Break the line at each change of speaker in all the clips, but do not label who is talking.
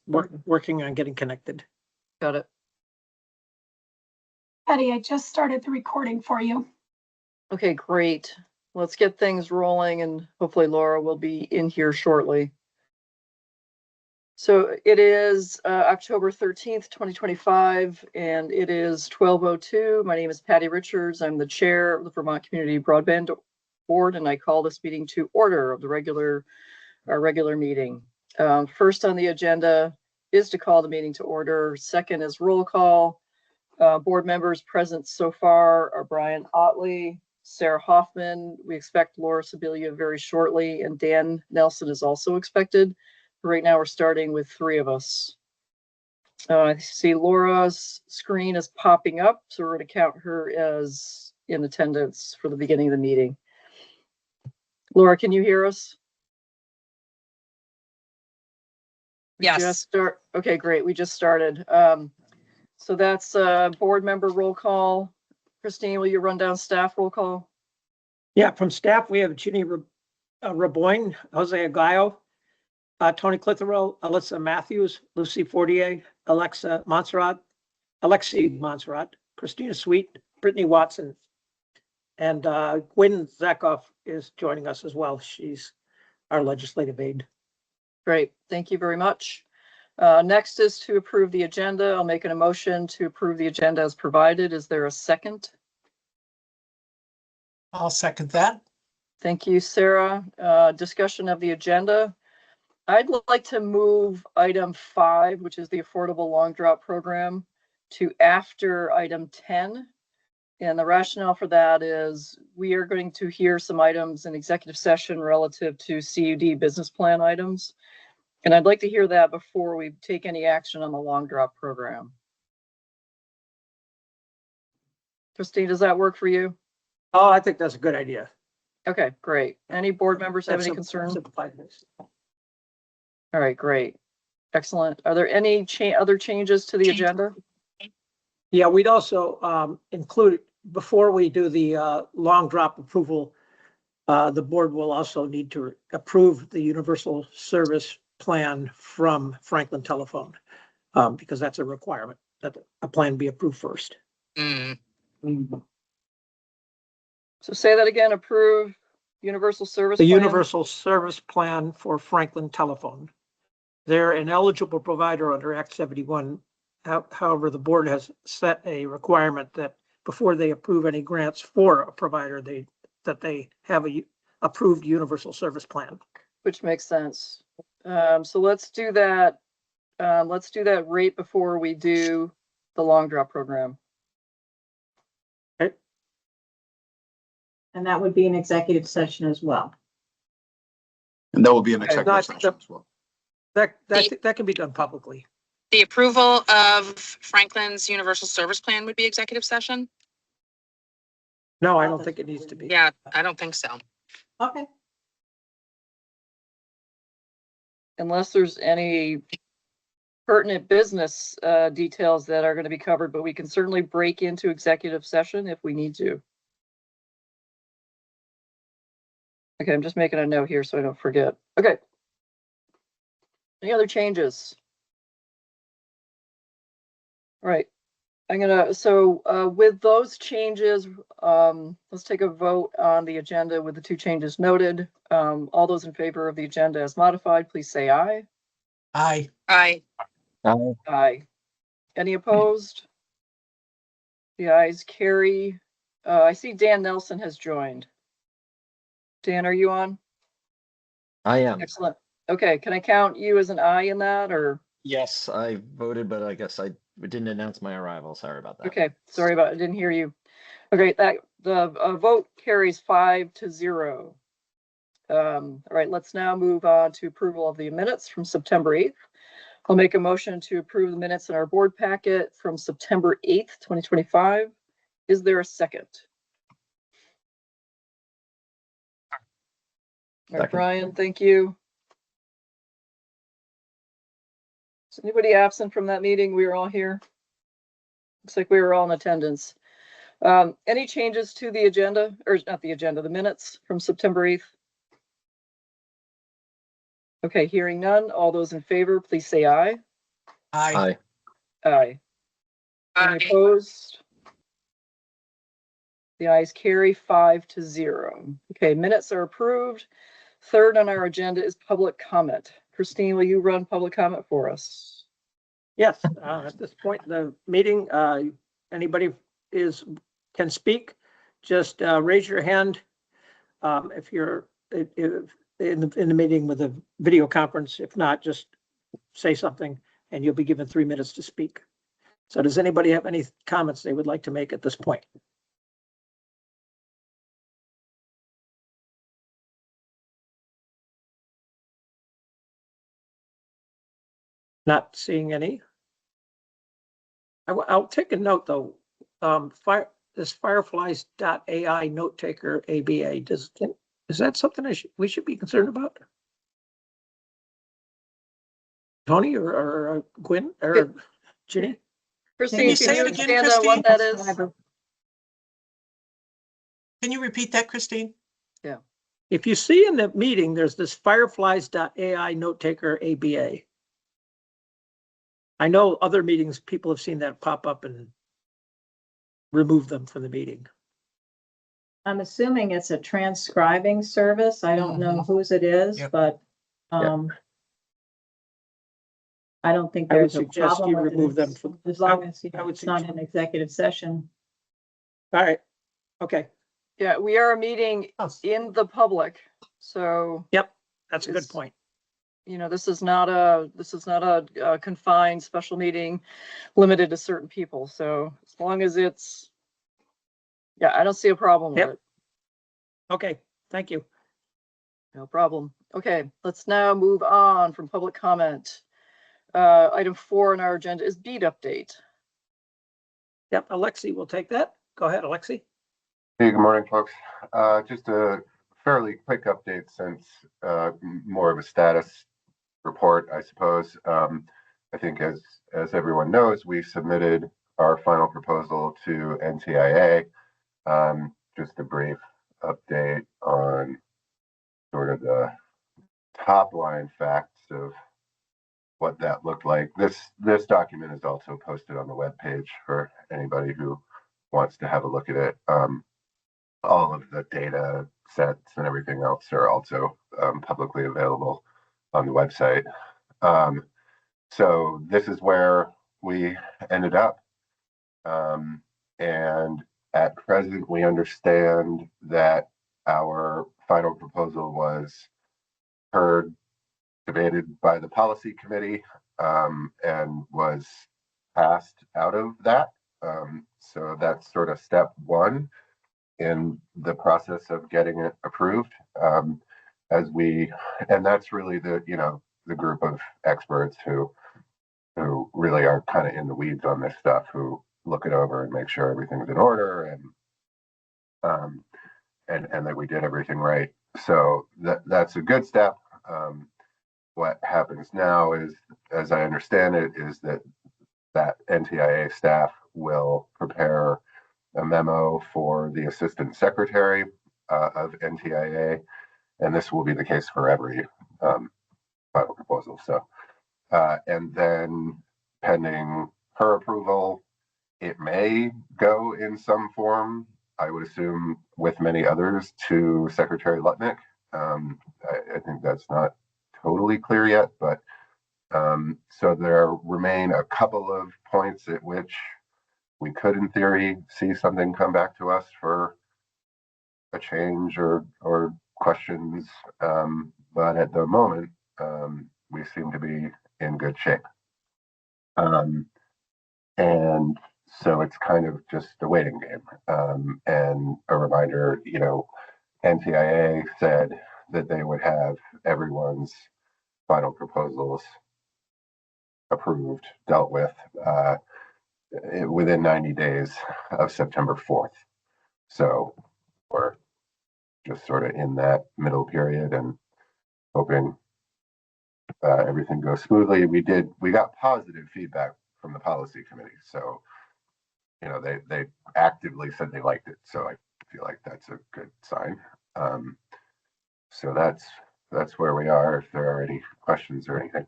working on getting connected.
Got it.
Patty, I just started the recording for you.
Okay, great. Let's get things rolling and hopefully Laura will be in here shortly. So it is October 13th, 2025, and it is 12:02. My name is Patty Richards. I'm the chair of the Vermont Community Broadband Board, and I call this meeting to order of our regular meeting. First on the agenda is to call the meeting to order. Second is roll call. Board members present so far are Brian Otley, Sarah Hoffman. We expect Laura Sibilia very shortly, and Dan Nelson is also expected. Right now, we're starting with 3 of us. I see Laura's screen is popping up, so we're going to count her as in attendance for the beginning of the meeting. Laura, can you hear us?
Yes.
Okay, great. We just started. So that's board member roll call. Christine, will you run down staff roll call?
Yeah, from staff, we have Ginny Raboyne, Jose Aguayo, Tony Clitheroe, Alyssa Matthews, Lucy Fortier, Alexi Montserrat, Christina Sweet, Brittany Watson, and Gwynn Zakoff is joining us as well. She's our legislative aide.
Great, thank you very much. Next is to approve the agenda. I'll make an motion to approve the agenda as provided. Is there a second?
I'll second that.
Thank you, Sarah. Discussion of the agenda. I'd like to move item 5, which is the Affordable Long Drop Program, to after item 10. And the rationale for that is we are going to hear some items in executive session relative to CUD business plan items. And I'd like to hear that before we take any action on the long drop program. Christine, does that work for you?
Oh, I think that's a good idea.
Okay, great. Any board members have any concerns? All right, great. Excellent. Are there any other changes to the agenda?
Yeah, we'd also include, before we do the long drop approval, the board will also need to approve the universal service plan from Franklin Telephone, because that's a requirement that a plan be approved first.
So say that again, approve universal service
The
plan?
universal service plan for Franklin Telephone. They're an eligible provider under Act 71. However, the board has set a requirement that before they approve any grants for a provider, that they have a approved universal service plan.
Which makes sense. So let's do that. Let's do that right before we do the long drop program.
Okay.
And that would be an executive session as well.
And that will be an
Okay,
executive session as well.
That can be done publicly.
The approval of Franklin's universal service plan would be executive session?
No, I don't think it needs to be.
Yeah, I don't think so.
Okay.
Unless there's any pertinent business details that are going to be covered, but we can certainly break into executive session if we need to. Okay, I'm just making a note here so I don't forget. Okay. Any other changes? All right. I'm gonna, so with those changes, let's take a vote on the agenda with the 2 changes noted. All those in favor of the agenda as modified, please say aye.
Aye.
Aye.
Aye. Any opposed? The ayes carry. I see Dan Nelson has joined. Dan, are you on?
I am.
Excellent. Okay, can I count you as an aye in that, or?
Yes, I voted, but I guess I didn't announce my arrival. Sorry about that.
Okay, sorry about it. I didn't hear you. Okay, that the vote carries 5-0. All right, let's now move on to approval of the minutes from September 8th. I'll make a motion to approve the minutes in our board packet from September 8th, 2025. Is there a second? All right,
Second.
Brian, thank you. Is anybody absent from that meeting? We were all here. Looks like we were all in attendance. Any changes to the agenda, or not the agenda, the minutes from September 8th? Okay, hearing none. All those in favor, please say aye.
Aye.
Aye.
Aye. Any opposed? The ayes carry 5-0. Okay, minutes are approved. Third on our agenda is public comment. Christine, will you run public comment for us?
Yes, at this point in the meeting, anybody can speak. Just raise your hand if you're in the meeting with a video conference. If not, just say something and you'll be given 3 minutes to speak. So does anybody have any comments they would like to make at this point? Not seeing any. I'll take a note though. This fireflies.ai note taker ABA, is that something we should be concerned about? Tony or Gwen or Ginny?
Christine,
you
can
say
you
it again,
expand on what that is?
Can you repeat that, Christine?
If you see in the meeting, there's this fireflies.ai note taker ABA. I know other meetings, people have seen that pop up and remove them from the meeting.
I'm assuming it's a transcribing service. I don't know whose it is,
Yep.
but, I don't think
I would
there's a
suggest
problem
you
with
remove
it,
them from.
as long as,
I would
it's not an executive session.
All right. Okay.
Yeah, we are a meeting in the public, so,
Yep. That's a good
It's-
point.
you know, this is not a confined special meeting limited to certain people. So as long as it's, I don't see a problem with
Yep.
it.
Okay. Thank you.
No problem. Okay, let's now move on from public comment. Item 4 on our agenda is beat update.
Yep. Alexi will take that. Go ahead, Alexi.
Hey, good morning, folks. Just a fairly quick update since more of a status report, I suppose. I think as everyone knows, we submitted our final proposal to NTIA. Just a brief update on sort of the top line facts of what that looked like. This document is also posted on the webpage for anybody who wants to have a look at it. All of the data sets and everything else are also publicly available on the website. So this is where we ended up. And at present, we understand that our final proposal was heard, debated by the policy committee, and was passed out of that. So that's sort of step one in the process of getting it approved. And that's really the group of experts who really are kind of in the weeds on this stuff, who look it over and make sure everything's in order and that we did everything right. So that's a good step. What happens now is, as I understand it, is that NTIA staff will prepare a memo for the assistant secretary of NTIA, and this will be the case for every final proposal. So, and then pending her approval, it may go in some form, I would assume, with many others, to Secretary Lutnick. I think that's not totally clear yet, but so there remain a couple of points at which we could, in theory, see something come back to us for a change or questions. But at the moment, we seem to be in good shape. And so it's kind of just a waiting game. And a reminder, NTIA said that they would have everyone's final proposals approved, dealt with within 90 days of September 4th. So we're just sort of in that middle period and hoping everything goes smoothly. We got positive feedback from the policy committee. So, they actively said they liked it. So I feel like that's a good sign. So that's where we are. If there are any questions or anything.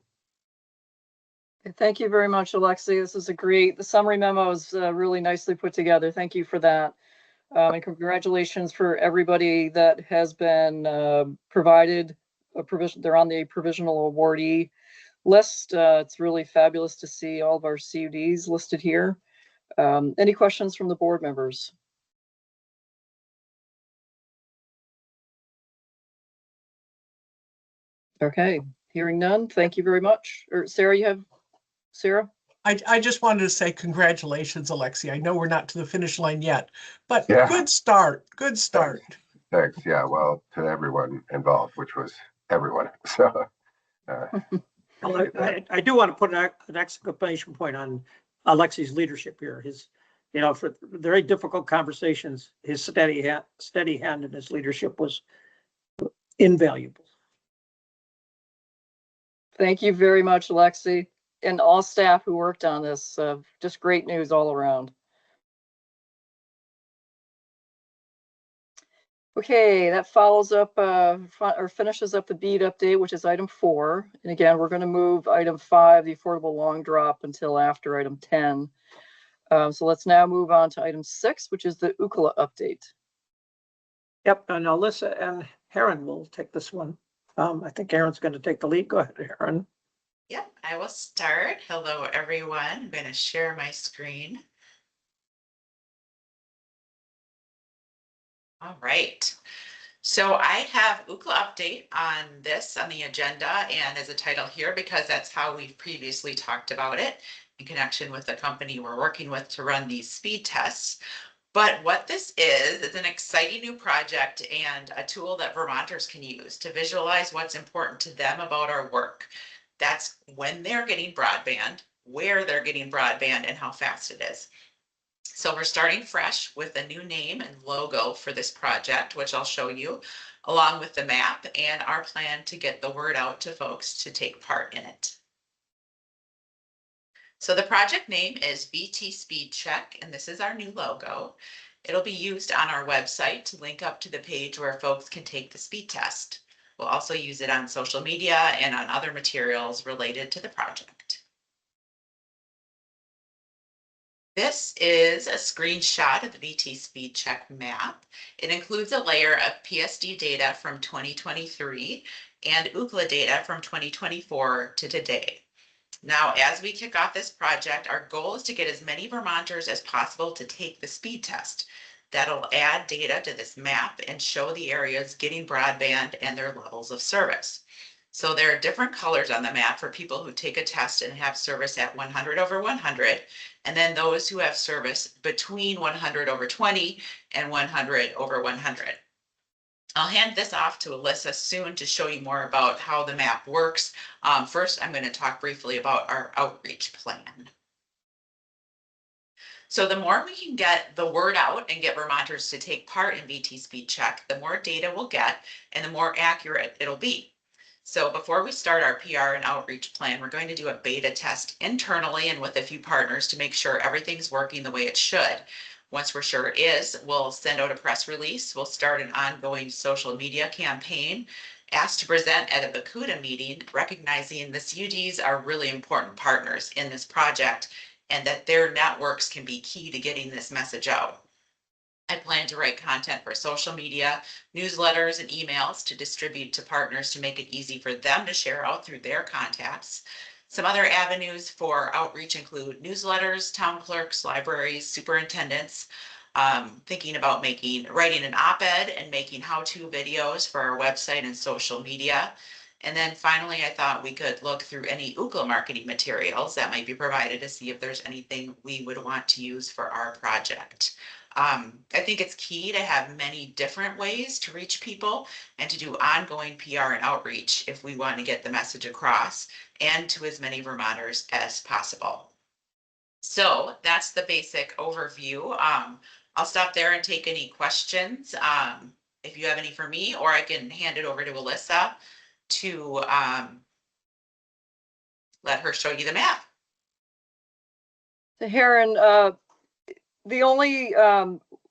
Thank you very much, Alexi. This is the summary memo is really nicely put together. Thank you for that. And congratulations for everybody that has been provided a provision. They're on the provisional awardee list. It's really fabulous to see all of our CUDs listed here. Any questions from the board members? Okay, hearing none. Thank you very much. Or Sarah?
I just wanted to say congratulations, Alexi. I know we're not to the finish line yet, but
Yeah.
good start, good start.
Thanks. Yeah, well, to everyone involved, which was everyone. So,
Well, I do want to put an exclamation point on Alexi's leadership here. His, for very difficult conversations, his steady hand and his leadership was invaluable.
Thank you very much, Alexi, and all staff who worked on this. Just great news all around. Okay, that follows up or finishes up the BEAD update, which is item 4. And again, we're going to move item 5, the affordable long drop, until after item 10. So let's now move on to item 6, which is the UCLA update.
Yep, and Alyssa and Heron will take this one. I think Aaron's going to take the lead. Go ahead, Aaron.
Yep, I will start. Hello, everyone. I'm going to share my screen. All right. So I have UCLA update on this on the agenda and as a title here because that's how we've previously talked about it in connection with the company we're working with to run these speed tests. But what this is an exciting new project and a tool that Vermonters can use to visualize what's important to them about our work. That's when they're getting broadband, where they're getting broadband, and how fast it is. So we're starting fresh with a new name and logo for this project, which I'll show you, along with the map and our plan to get the word out to folks to take part in it. So the project name is VT Speed Check, and this is our new logo. It'll be used on our website to link up to the page where folks can take the speed test. We'll also use it on social media and on other materials related to the project. This is a screenshot of the VT Speed Check map. It includes a layer of PSD data from 2023 and UCLA data from 2024 to today. Now, as we kick off this project, our goal is to get as many Vermonters as possible to take the speed test. That'll add data to this map and show the areas getting broadband and their levels of service. So there are different colors on the map for people who take a test and have service at 100 over 100, and then those who have service between 100 over 20 and 100 over 100. I'll hand this off to Alyssa soon to show you more about how the map works. First, I'm going to talk briefly about our outreach plan. So the more we can get the word out and get Vermonters to take part in VT Speed Check, the more data we'll get and the more accurate it'll be. So before we start our PR and outreach plan, we're going to do a beta test internally and with a few partners to make sure everything's working the way it should. Once we're sure it is, we'll send out a press release. We'll start an ongoing social media campaign, ask to present at a BACUDA meeting, recognizing the CUDs are really important partners in this project and that their networks can be key to getting this message out. I plan to write content for social media, newsletters, and emails to distribute to partners to make it easy for them to share out through their contacts. Some other avenues for outreach include newsletters, town clerks, libraries, superintendents, thinking about writing an op-ed and making how-to videos for our website and social media. And then finally, I thought we could look through any UCLA marketing materials that might be provided to see if there's anything we would want to use for our project. I think it's key to have many different ways to reach people and to do ongoing PR and outreach if we want to get the message across and to as many Vermonters as possible. So that's the basic overview. I'll stop there and take any questions if you have any for me, or I can hand it over to Alyssa to let her show you the map.
So Heron, the only,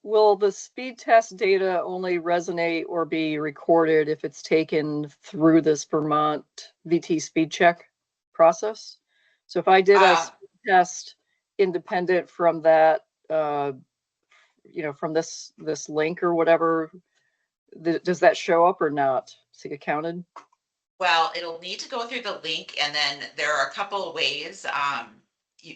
will the speed test data only resonate or be recorded if it's taken through this Vermont VT Speed Check process? So if I did a
Uh,
speed test independent from that, from this link or whatever, does that show up or not? Is it counted?
Well, it'll need to go through the link, and then there are a couple of ways,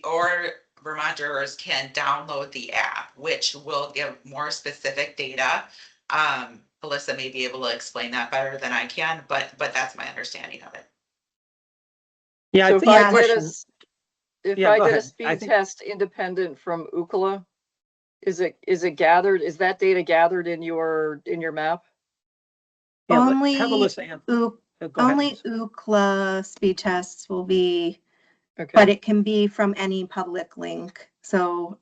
or Vermonters can download the app, which will give more specific data. Alyssa may be able to explain that better than I can, but that's my understanding of it.
Yeah,
So
I
if
think
I
the
did
question,
if
Yeah,
I
go
did a
ahead. I
speed
think-
test independent from Ookla, is it gathered? Is that data gathered in your map?
yeah,
Only
have Alyssa answer.
Ook-
Go ahead.
only Ookla speed tests will be, but
Okay.
it can be from any public link. So,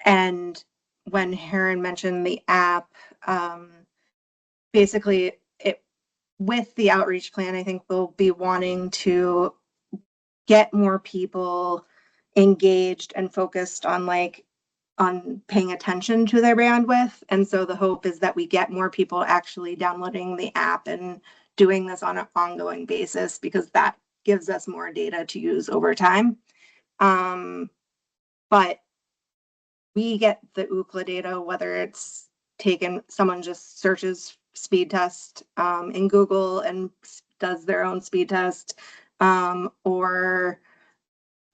and when Heron mentioned the app, basically it, with the outreach plan, I think we'll be wanting to get more people engaged and focused on on paying attention to their bandwidth. And so the hope is that we get more people actually downloading the app and doing this on an ongoing basis, because that gives us more data to use over time. But we get the Ookla data, whether it's someone just searches speed test in Google and does their own speed test, or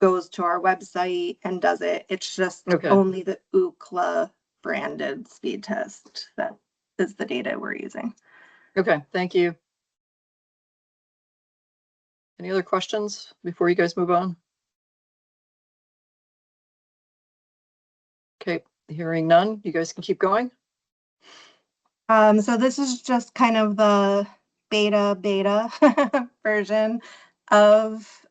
goes to our website and does it. It's just
Okay.
only the Ookla branded speed test that is the data we're using.
Okay, thank you. Any other questions before you guys move on? Okay, hearing none, you guys can keep going.
So this is just kind of the beta version of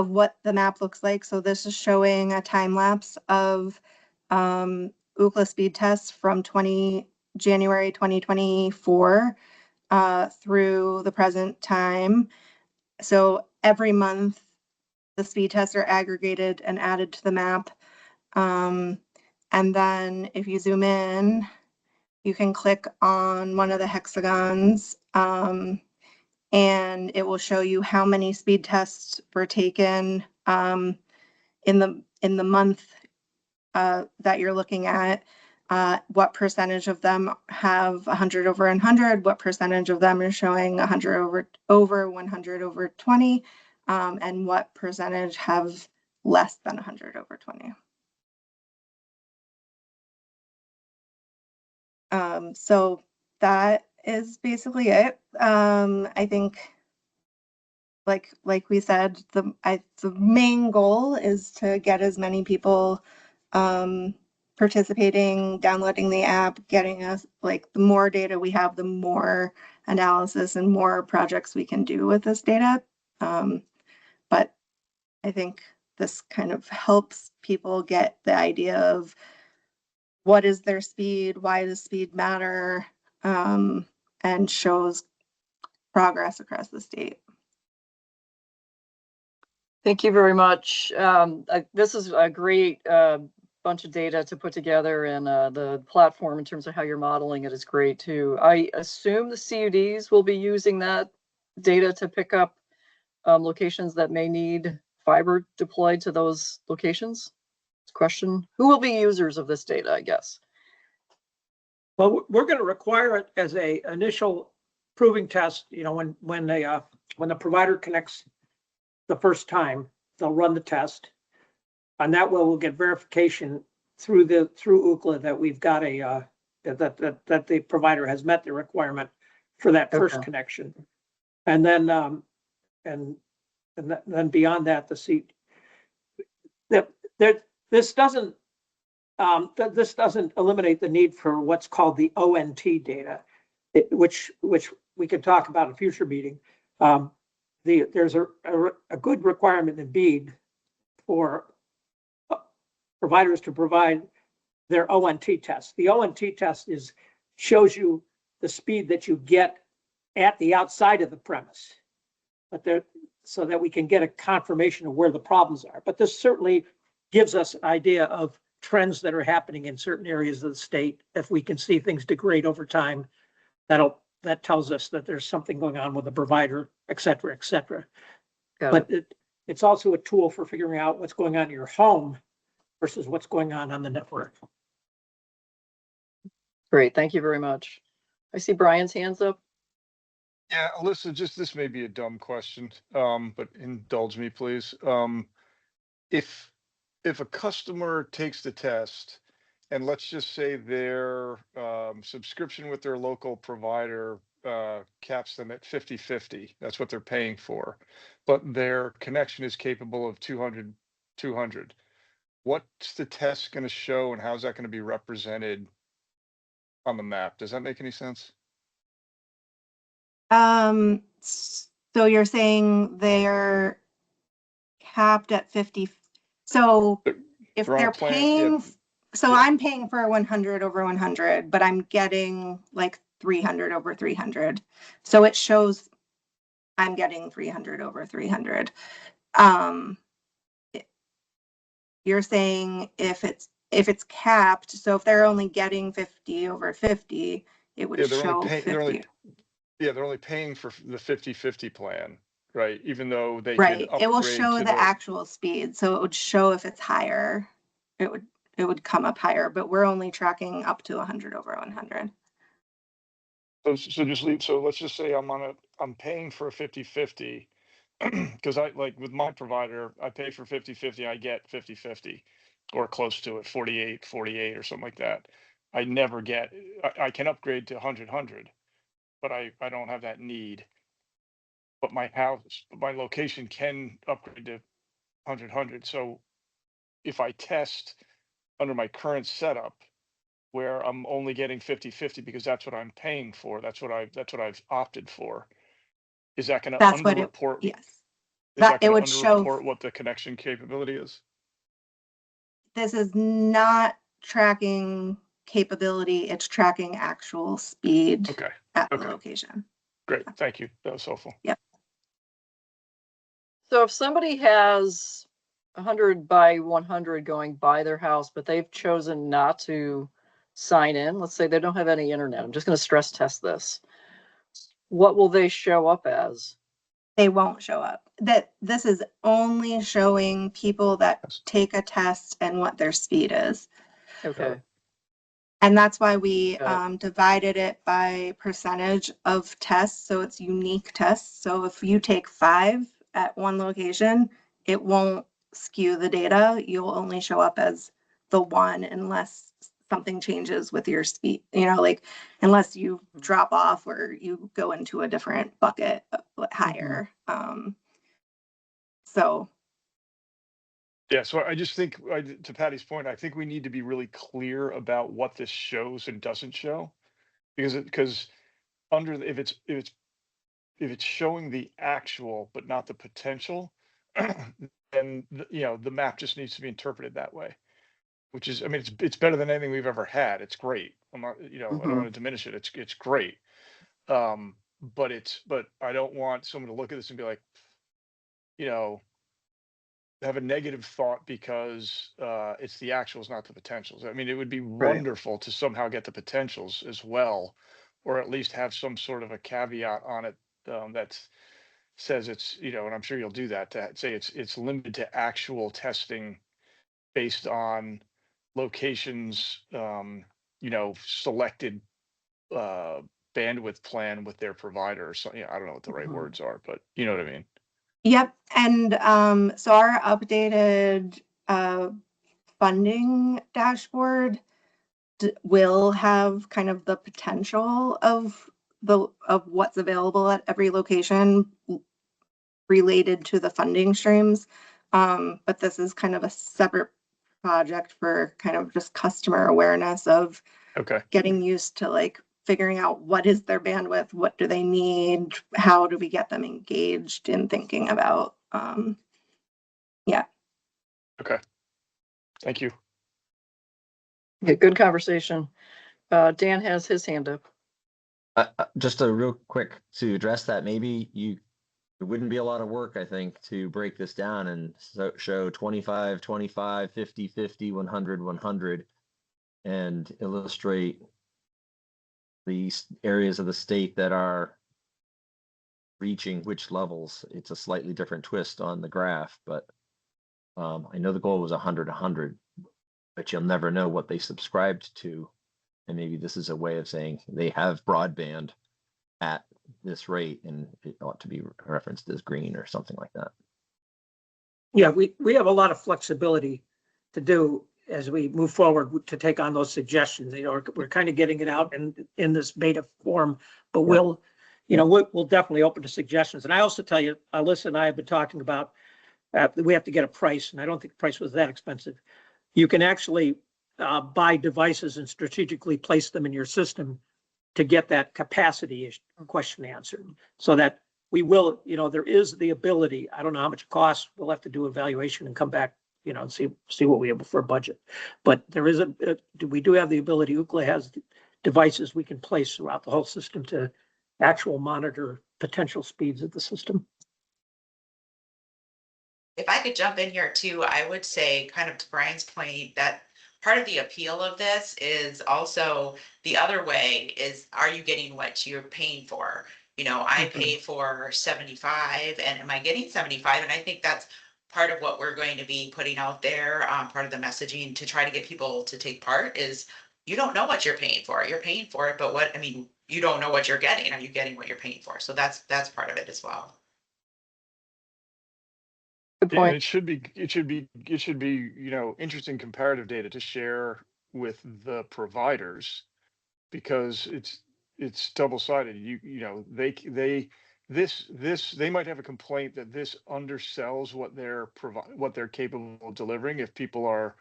what the map looks like. So this is showing a time lapse of Ookla speed tests from January 2024 through the present time. So every month the speed tests are aggregated and added to the map. And then if you zoom in, you can click on one of the hexagons, and it will show you how many speed tests were taken in the month that you're looking at. What percentage of them have 100 over 100? What percentage of them are showing 100 over 100 over 20? And what percentage have less than 100 over 20? So that is basically it. I think, like we said, the main goal is to get as many people participating, downloading the app, getting us, the more data we have, the more analysis and more projects we can do with this data. But I think this kind of helps people get the idea of what is their speed, why does speed matter, and shows progress across the state.
Thank you very much. This is a great bunch of data to put together, and the platform in terms of how you're modeling it is great too. I assume the CUDs will be using that data to pick up locations that may need fiber deployed to those locations. Question, who will be users of this data, I guess?
Well, we're going to require it as a initial proving test. When the provider connects the first time, they'll run the test, and that way we'll get verification through Ookla that we've got that the provider has met the requirement for that first connection, and then then beyond that, this doesn't eliminate the need for what's called the ONT data, which we could talk about in a future meeting. There's a good requirement in BEAD for providers to provide their ONT test. The ONT test shows you the speed that you get at the outside of the premise, so that we can get a confirmation of where the problems are. But this certainly gives us an idea of trends that are happening in certain areas of the state. If we can see things degrade over time, that tells us that there's something going on with the provider, et cetera, et cetera.
Got
But
it.
it's also a tool for figuring out what's going on in your home versus what's going on the network.
Great. Thank you very much. I see Brian's hands up.
Yeah, Alyssa, just this may be a dumb question, but indulge me, please. If a customer takes the test and let's just say their subscription with their local provider caps them at 50/50, that's what they're paying for, but their connection is capable of 200. What's the test going to show and how's that going to be represented on the map? Does that make any sense?
So you're saying they're capped at 50. So if
They're on a
they're
plan,
paying,
yeah.
so
Yeah.
I'm paying for 100 over 100, but I'm getting like 300 over 300. So it shows I'm getting 300 over 300. You're saying if it's capped, so if they're only getting 50 over 50, it would
Yeah, they're only
show
paying,
50.
they're only paying for the 50/50 plan, right? Even though they could
Right. It will
upgrade
show
to
the
the,
actual speed. So it would show if it's higher. It would come up higher, but we're only tracking up to 100 over 100.
so just leave, so let's just say I'm paying for a 50/50. Because I like with my provider, I pay for 50/50, I get 50/50 or close to it, 48/48 or something like that. I never get, I can upgrade to 100/100, but I don't have that need. But my location can upgrade to 100/100. So if I test under my current setup where I'm only getting 50/50 because that's what I'm paying for, that's what I've opted for, is that going to
That's what it,
underreport?
yes.
Is
That
that
it
going
would
to
show,
underreport what the connection capability is?
this is not tracking capability, it's tracking actual speed
Okay,
at the
okay,
location.
great, thank you, that was helpful.
So if somebody has 100 by 100 going by their house, but they've chosen not to sign in, let's say they don't have any internet, I'm just going to stress test this. What will they show up as?
They won't show up. That this is only showing people that take a test and what their speed is.
Okay.
And that's why we
Got
divided it by percentage of tests. So it's unique tests. So if you take 5 at one location, it won't skew the data. You'll only show up as the 1 unless something changes with your speed, like unless you drop off or you go into a different bucket higher. So
Yeah, so I just think, to Patty's point, I think we need to be really clear about what this shows and doesn't show, because if it's showing the actual but not the potential, then the map just needs to be interpreted that way. Which is, I mean, it's better than anything we've ever had. It's great. I'm not, I don't want to diminish it. It's great. But I don't want someone to look at this and be like, have a negative thought because it's the actuals, not the potentials. I mean, it would be wonderful to somehow get the potentials as well, or at least have some sort of a caveat on it that says it's, and I'm sure you'll do that, to say it's limited to actual testing based on locations, selected bandwidth plan with their provider or something. I don't know what the right words are, but you know what I mean.
yep. And so our updated funding dashboard will have kind of the potential of what's available at every location related to the funding streams. But this is kind of a separate project for kind of just customer awareness of
Okay.
getting used to like figuring out what is their bandwidth, what do they need, how do we get them engaged in thinking about, yeah.
Okay. Thank you.
Yeah, good conversation. Dan has his hand up.
Just a real quick to address that, maybe it wouldn't be a lot of work, I think, to break this down and show 25, 25, 50, 50, 100, 100, and illustrate the areas of the state that are reaching which levels. It's a slightly different twist on the graph, but I know the goal was 100, but you'll never know what they subscribed to. And maybe this is a way of saying they have broadband at this rate, and it ought to be referenced as green or something like that.
Yeah, we have a lot of flexibility to do as we move forward to take on those suggestions. You know, we're kind of getting it out in this beta form, but we'll definitely open to suggestions. And I also tell you, Alyssa and I have been talking about we have to get a price, and I don't think the price was that expensive. You can actually buy devices and strategically place them in your system to get that capacity question answered, so that we will, there is the ability. I don't know how much it costs. We'll have to do evaluation and come back, and see what we have for a budget. But there is we do have the ability. Ookla has devices we can place throughout the whole system to actual monitor potential speeds of the system.
If I could jump in here too, I would say, kind of to Brian's point, that part of the appeal of this is also the other way is, are you getting what you're paying for? I pay for 75, and am I getting 75? And I think that's part of what we're going to be putting out there. Part of the messaging to try to get people to take part is, you don't know what you're paying for. You're paying for it, but you don't know what you're getting. Are you getting what you're paying for? So that's part of it as well.
Good
Yeah,
point.
and it should be interesting comparative data to share with the providers, because it's double-sided. They might have a complaint that this undersells what they're capable of delivering if people are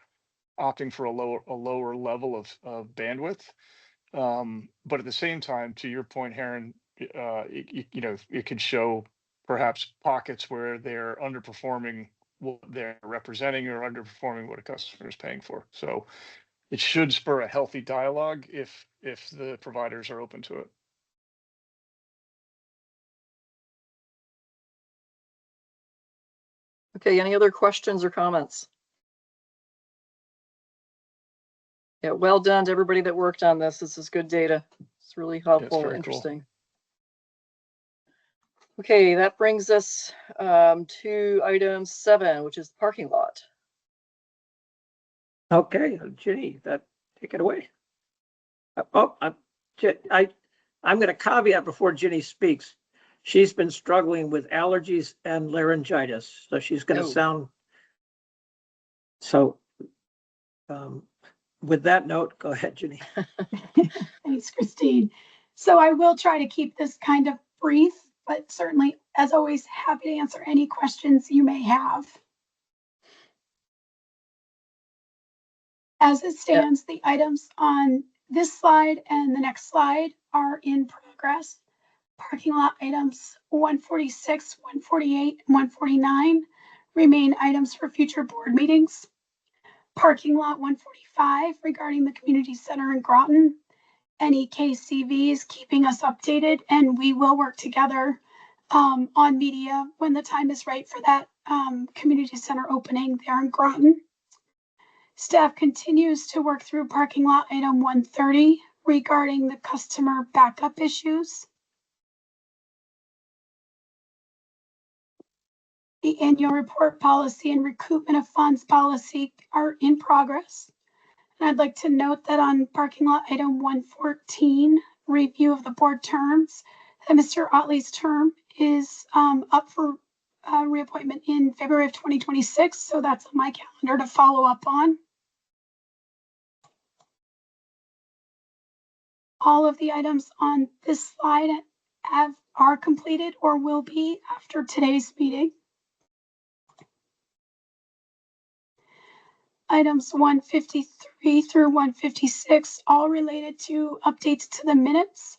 opting for a lower level of bandwidth. But at the same time, to your point, Heron, it could show perhaps pockets where they're underperforming what they're representing or underperforming what a customer is paying for. So it should spur a healthy dialogue if the providers are open to it.
Okay, any other questions or comments? Yeah, well done to everybody that worked on this. This is good data. It's really helpful,
very cool.
interesting. Okay, that brings us to item 7, which is parking lot.
Okay, Ginny, take it away. I'm going to caveat before Ginny speaks. She's been struggling with allergies and laryngitis, so she's going to sound. So, with that note, go ahead, Ginny.
Thanks, Christine. So I will try to keep this kind of brief, but certainly, as always, happy to answer any questions you may have. As it stands, the items on this slide and the next slide are in progress. Parking lot items 146, 148, and 149 remain items for future board meetings. Parking lot 145 regarding the community center in Groton. Any KCVs keeping us updated, and we will work together on media when the time is right for that community center opening there in Groton. Staff continues to work through parking lot item 130 regarding the customer backup issues. The annual report policy and recoupment of funds policy are in progress. And I'd like to note that on parking lot item 114, review of the board terms, that Mr. Otley's term is up for reappointment in February of 2026. So that's on my calendar to follow up on. All of the items on this slide are completed or will be after today's meeting. Items 153 through 156, all related to updates to the minutes.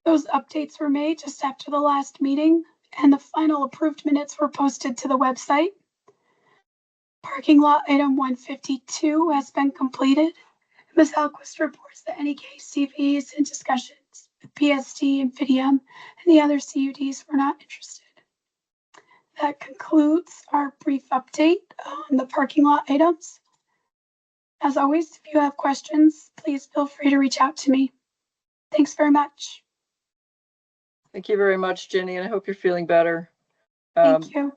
Those updates were made just after the last meeting, and the final approved minutes were posted to the website. Parking lot item 152 has been completed. Ms. Alquist reports that any KCVs and discussions with PSD and FIDIUM and the other CUDs were not interested. That concludes our brief update on the parking lot items. As always, if you have questions, please feel free to reach out to me. Thanks very much.
Thank you very much, Jenny, and I hope you're feeling better.
Thank you.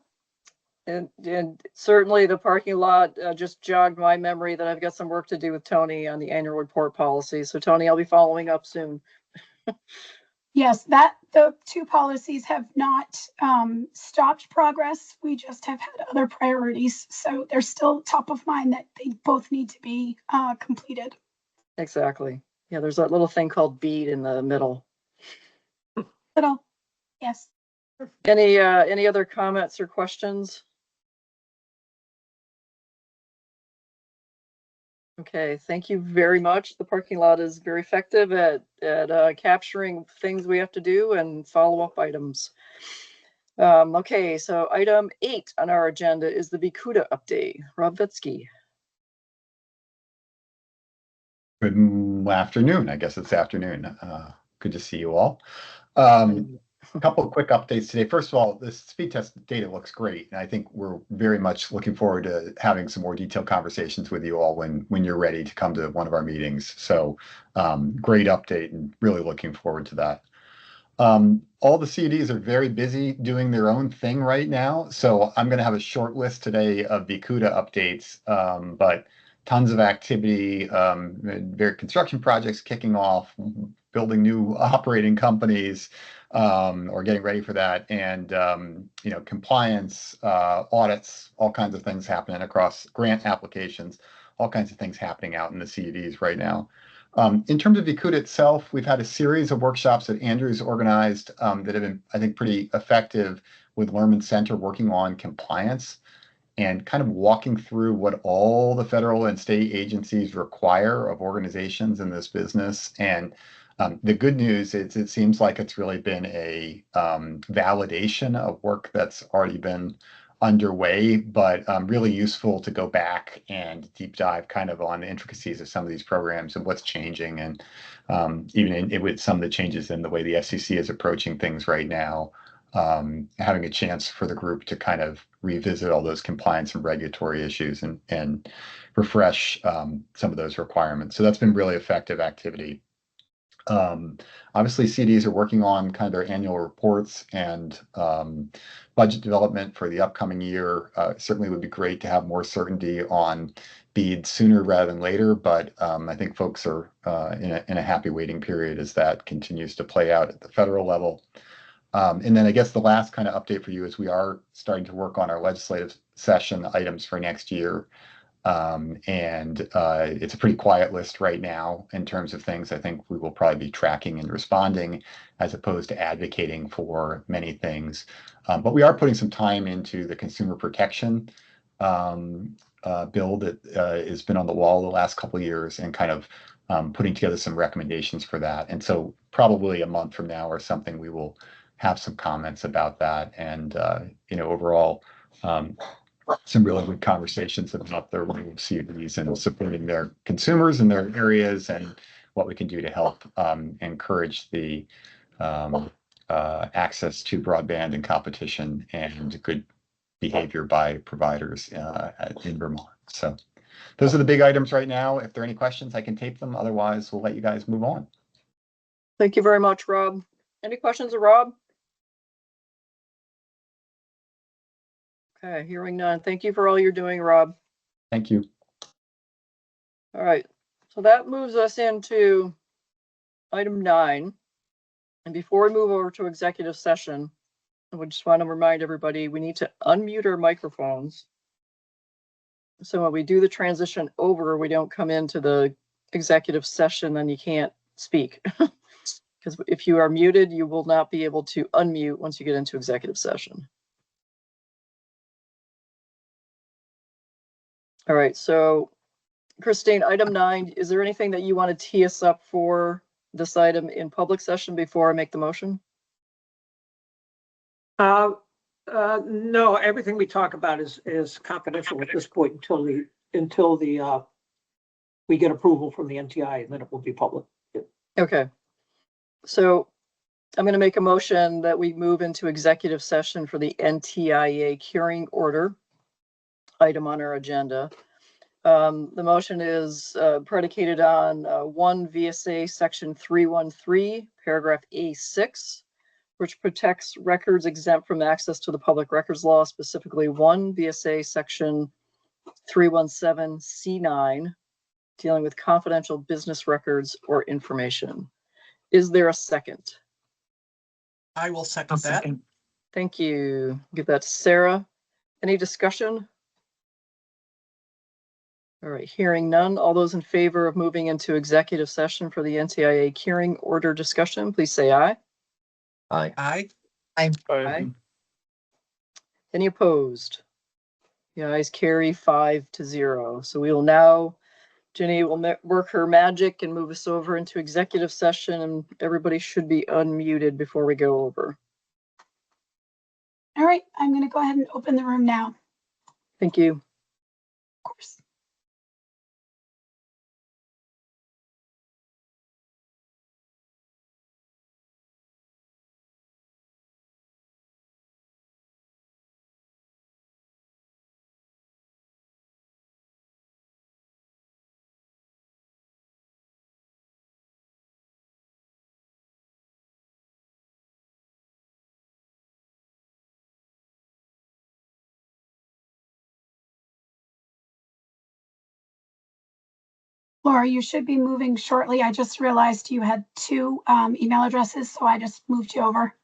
And certainly the parking lot just jogged my memory that I've got some work to do with Tony on the annual report policy. So Tony, I'll be following up soon.
Yes, the two policies have not stopped progress. We just have had other priorities. So they're still top of mind that they both need to be completed.
Exactly. Yeah, there's that little thing called bead in the middle.
Little, yes.
Any other comments or questions? Okay, thank you very much. The parking lot is very effective at capturing things we have to do and follow-up items. Okay, so item 8 on our agenda is the Vikuda update. Rob Vitsky.
Good afternoon. I guess it's afternoon. Good to see you all. A couple of quick updates today. First of all, this speed test data looks great, and I think we're very much looking forward to having some more detailed conversations with you all when you're ready to come to one of our meetings. So great update, and really looking forward to that. All the CDs are very busy doing their own thing right now, so I'm going to have a short list today of Vikuda updates, but tons of activity, very construction projects kicking off, building new operating companies, or getting ready for that, and compliance, audits, all kinds of things happening across grant applications, all kinds of things happening out in the CEDs right now. In terms of Vikuda itself, we've had a series of workshops that Andrew's organized that have been, I think, pretty effective with Lerman Center working on compliance and kind of walking through what all the federal and state agencies require of organizations in this business. And the good news is it seems like it's really been a validation of work that's already been underway, but really useful to go back and deep dive kind of on the intricacies of some of these programs and what's changing. And even with some of the changes in the way the FCC is approaching things right now, having a chance for the group to kind of revisit all those compliance and regulatory issues and refresh some of those requirements. So that's been really effective activity. Obviously, CDs are working on kind of their annual reports and budget development for the upcoming year. Certainly would be great to have more certainty on BEAD sooner rather than later, but I think folks are in a happy waiting period as that continues to play out at the federal level. And then I guess the last kind of update for you is we are starting to work on our legislative session items for next year. It's a pretty quiet list right now in terms of things I think we will probably be tracking and responding as opposed to advocating for many things. But we are putting some time into the consumer protection bill that has been on the wall the last couple of years and kind of putting together some recommendations for that. And so probably a month from now or something, we will have some comments about that. And, overall, some really good conversations about the role of CDs and supporting their consumers in their areas and what we can do to help encourage the access to broadband and competition and good behavior by providers in Vermont. So those are the big items right now. If there are any questions, I can tape them. Otherwise, we'll let you guys move on.
Thank you very much, Rob. Any questions of Rob? Okay, hearing none. Thank you for all you're doing, Rob.
Thank you.
All right, so that moves us into item 9. And before we move over to executive session, I would just want to remind everybody, we need to unmute our microphones. So when we do the transition over, we don't come into the executive session, then you can't speak. Because if you are muted, you will not be able to unmute once you get into executive session. All right, so Christine, item 9, is there anything that you want to tee us up for this item in public session before I make the motion?
No, everything we talk about is confidential at this point until we get approval from the NTI, and then it will be public.
Okay. So I'm going to make a motion that we move into executive session for the NTIA curing order item on our agenda. The motion is predicated on 1 VSA section 313, paragraph A6, which protects records exempt from access to the public records law, specifically 1 VSA section 317C9, dealing with confidential business records or information. Is there a second?
I will second that.
Thank you. Give that to Sarah. Any discussion? All right, hearing none. All those in favor of moving into executive session for the NTIA hearing order discussion, please say aye.
Aye.
Aye.
Aye. Any opposed? The ayes carry 5-0. So we will now, Jenny will work her magic and move us over into executive session, and everybody should be unmuted before we go over.
All right, I'm going to go ahead and open the room now.
Thank you.
Of course. Laura, you should be moving shortly. I just realized you had 2 email addresses, so I just moved you over.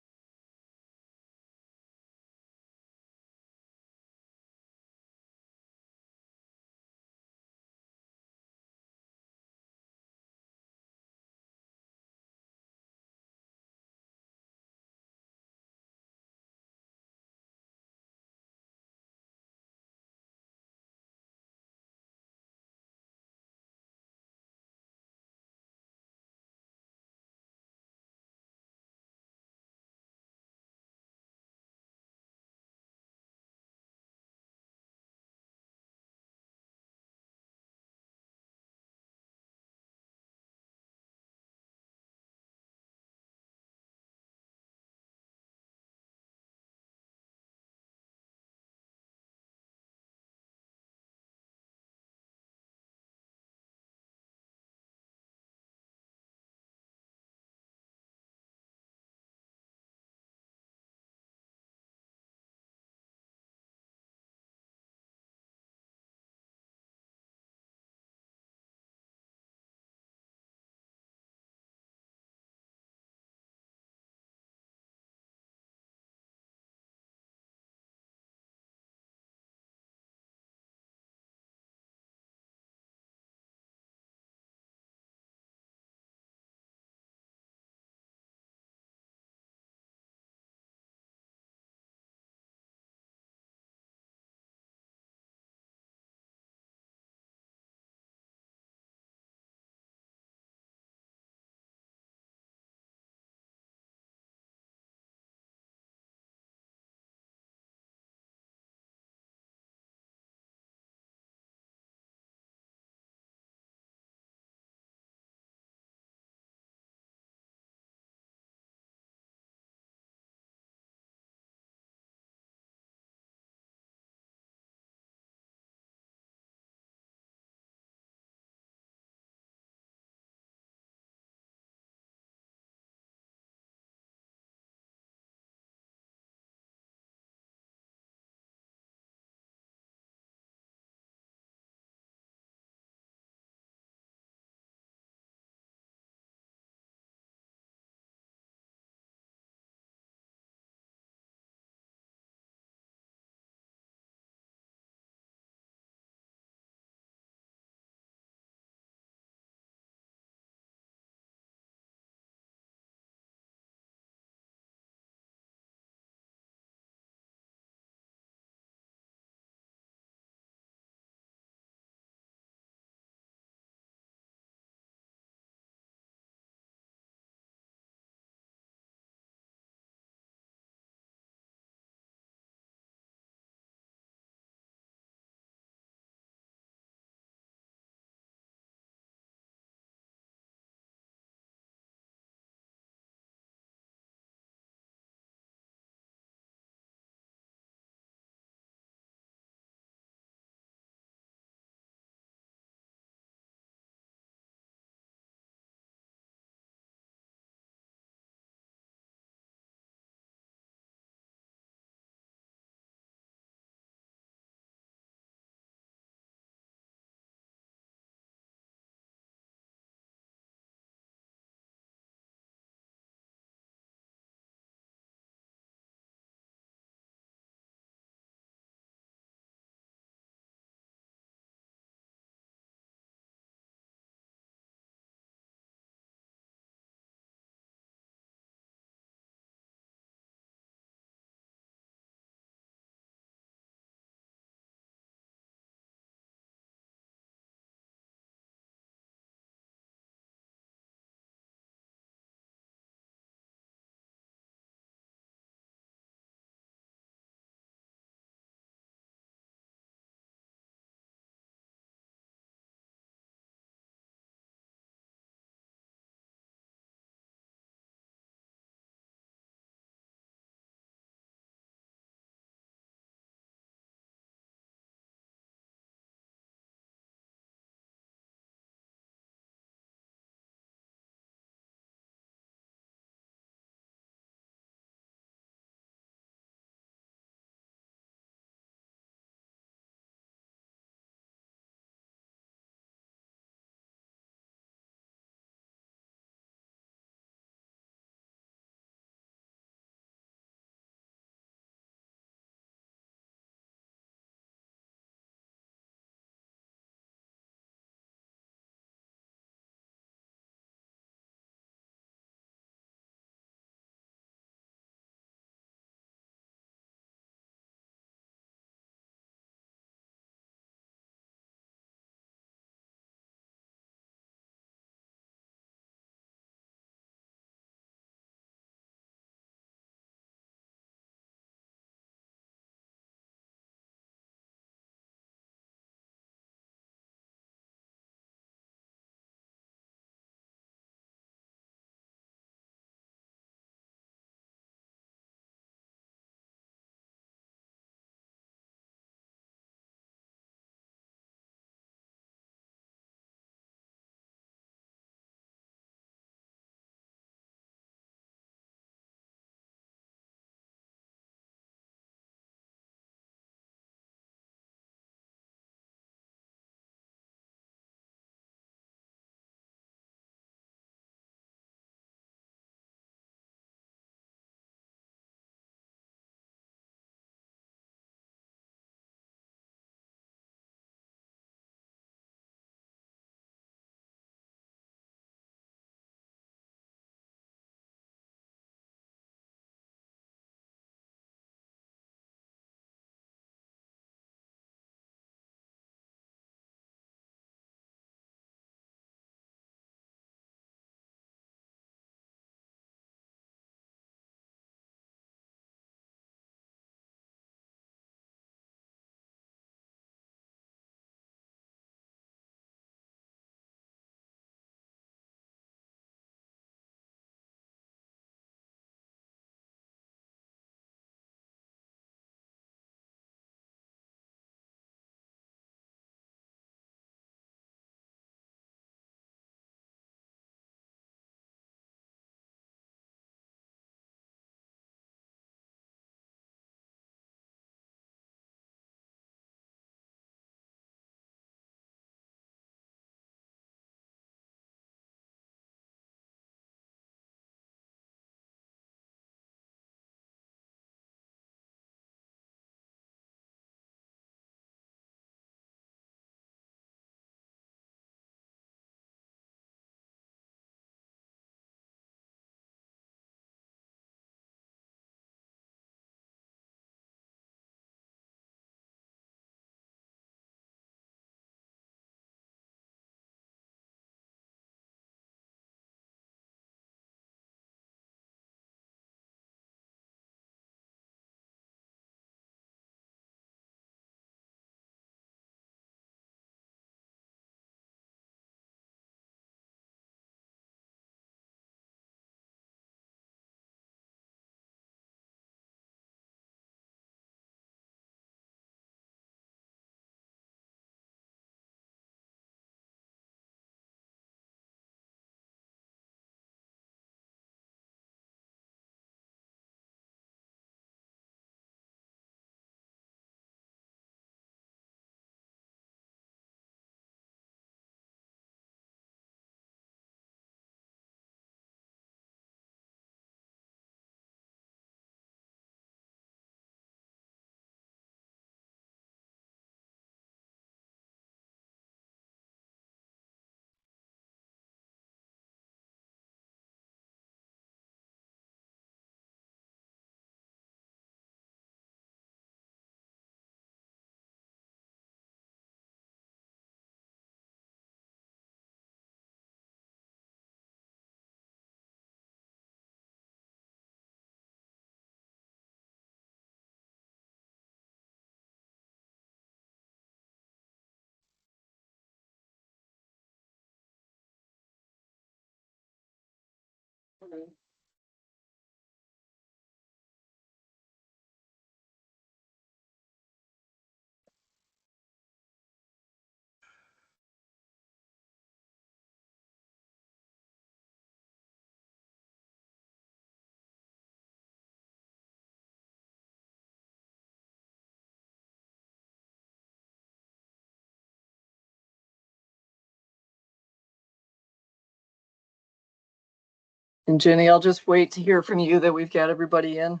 And Jenny, I'll just wait to hear from you that we've got everybody in.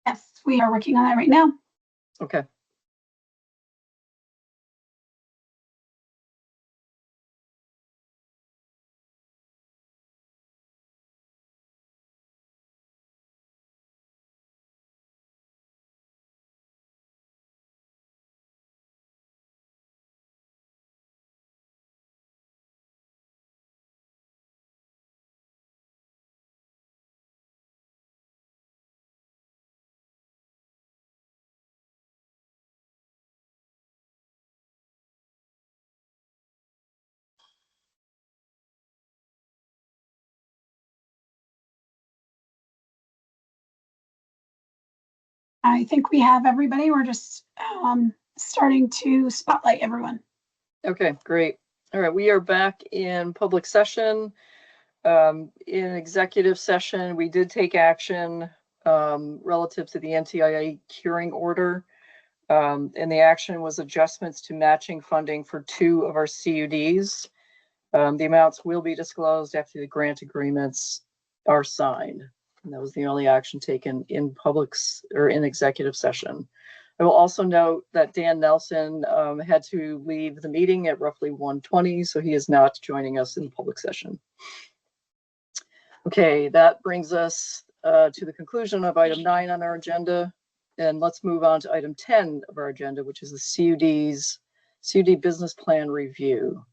Yes, we are working on that right now.
Okay.
I think we have everybody. We're just starting to spotlight everyone.
Okay, great. All right, we are back in public session. In executive session, we did take action relative to the NTIA curing order. And the action was adjustments to matching funding for 2 of our CUDs. The amounts will be disclosed after the grant agreements are signed. And that was the only action taken in in executive session. I will also note that Dan Nelson had to leave the meeting at roughly 1:20, so he is not joining us in public session. Okay, that brings us to the conclusion of item 9 on our agenda. And let's move on to item 10 of our agenda, which is the CUD business plan review.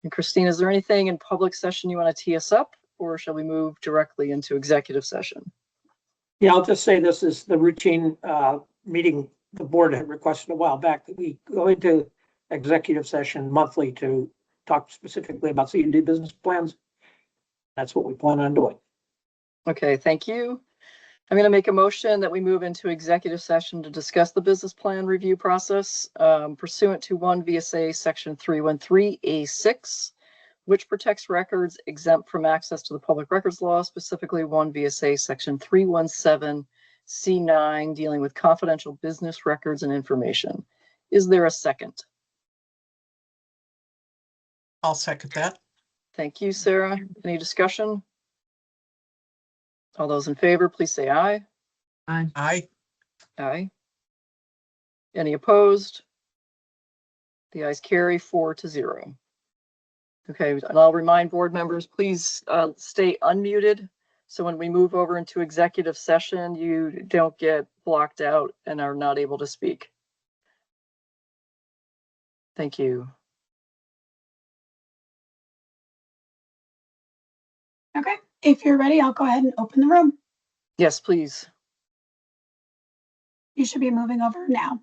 And Christine, is there anything in public session you want to tee us up, or shall we move directly into executive session?
Yeah, I'll just say this is the routine meeting the board had requested a while back that we go into executive session monthly to talk specifically about CUD business plans. That's what we plan on doing.
Okay, thank you. I'm going to make a motion that we move into executive session to discuss the business plan review process pursuant to 1 VSA section 313A6, which protects records exempt from access to the public records law, specifically 1 VSA section 317C9, dealing with confidential business records and information. Is there a second?
I'll second that.
Thank you, Sarah. Any discussion? All those in favor, please say aye.
Aye.
Aye. Any opposed? The ayes carry 4-0. Okay, and I'll remind board members, please stay unmuted. So when we move over into executive session, you don't get blocked out and are not able to speak. Thank you.
Okay, if you're ready, I'll go ahead and open the room.
Yes, please.
You should be moving over now.